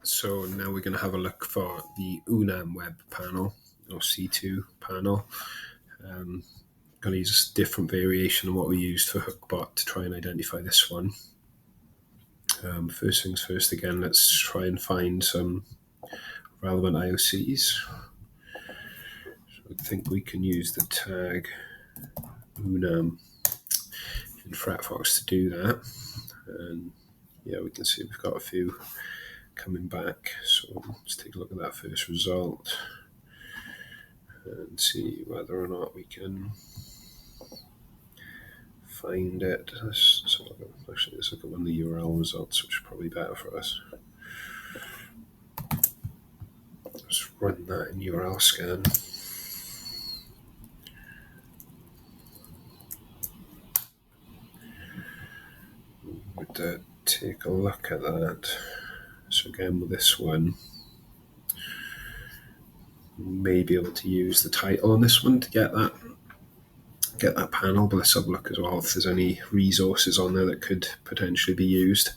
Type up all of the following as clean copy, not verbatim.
So now we're going to have a look for the Unam web panel or C2 panel. Going to use a different variation of what we used for Hookbot to try and identify this one. First things first, again, let's try and find some relevant IOCs. So I think we can use the tag Unam in Fretfox to do that. And yeah, we can see we've got a few coming back. So let's take a look at that first result and see whether or not we can find it. Let's look at one of the URL results, which is probably better for us. Let's run that in URL scan. Would take a look at that. So again, with this one, we may be able to use the title on this one to get that panel, but let's have a look as well if there's any resources on there that could potentially be used.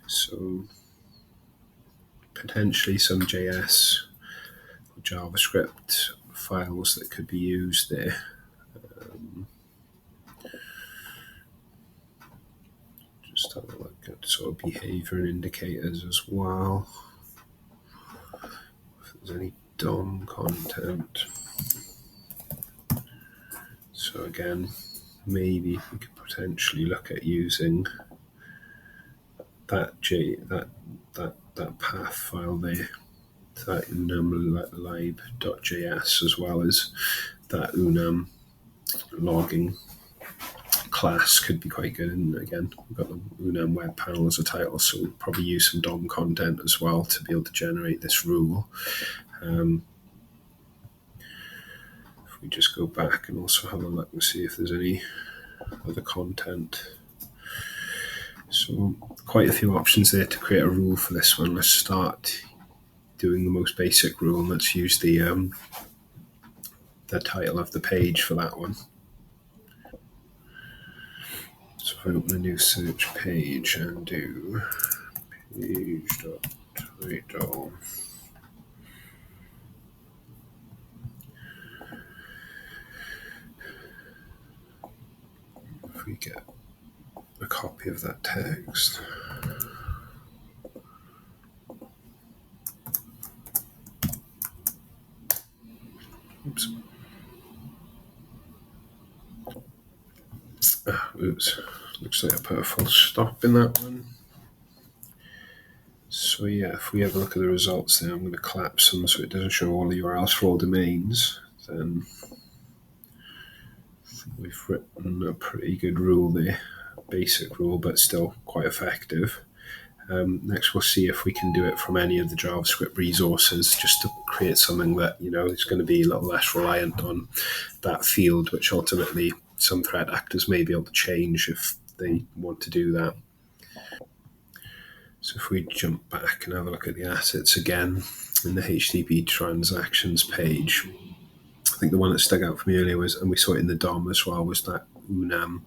So potentially some JS or JavaScript files that could be used there. Just have a look at sort of behavior and indicators as well. If there's any DOM content. So again, maybe we could potentially look at using that path file there, that unam lib.js, as well as that unam logging class could be quite good. And again, we've got the Unam web panel as a title, so we'll probably use some DOM content as well to be able to generate this rule. If we just go back and also have a look and see if there's any other content. So quite a few options there to create a rule for this one. Let's start doing the most basic rule, and let's use the title of the page for that one. So if I open a new search page and do page.title, if we get a copy of that text, oops. Oops, looks like I put a full stop in that one. So yeah, if we have a look at the results there, I'm going to collapse them so it doesn't show all the URLs for all domains. Then we've written a pretty good rule there, basic rule, but still quite effective. Next, we'll see if we can do it from any of the JavaScript resources, just to create something that, is going to be a little less reliant on that field, which ultimately some threat actors may be able to change if they want to do that. So if we jump back and have a look at the assets again in the HTTP transactions page, I think the one that stuck out for me earlier was, and we saw it in the DOM as well, was that unam_lib.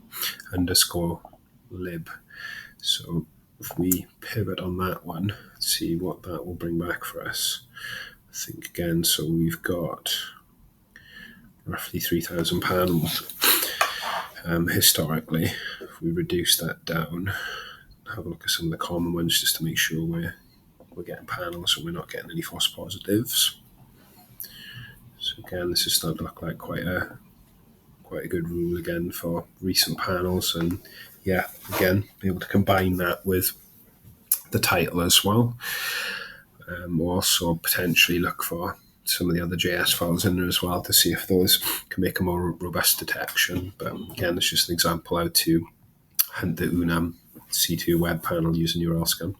So if we pivot on that one, see what that will bring back for us. I think again, so we've got roughly 3,000 panels historically. If we reduce that down, have a look at some of the common ones just to make sure we're getting panels and we're not getting any false positives. So again, this is starting to look like quite a good rule again for recent panels, and yeah, again, be able to combine that with the title as well. We'll also potentially look for some of the other JS files in there as well to see if those can make a more robust detection. But again, it's just an example how to hunt the Unam C2 web panel using URL scan.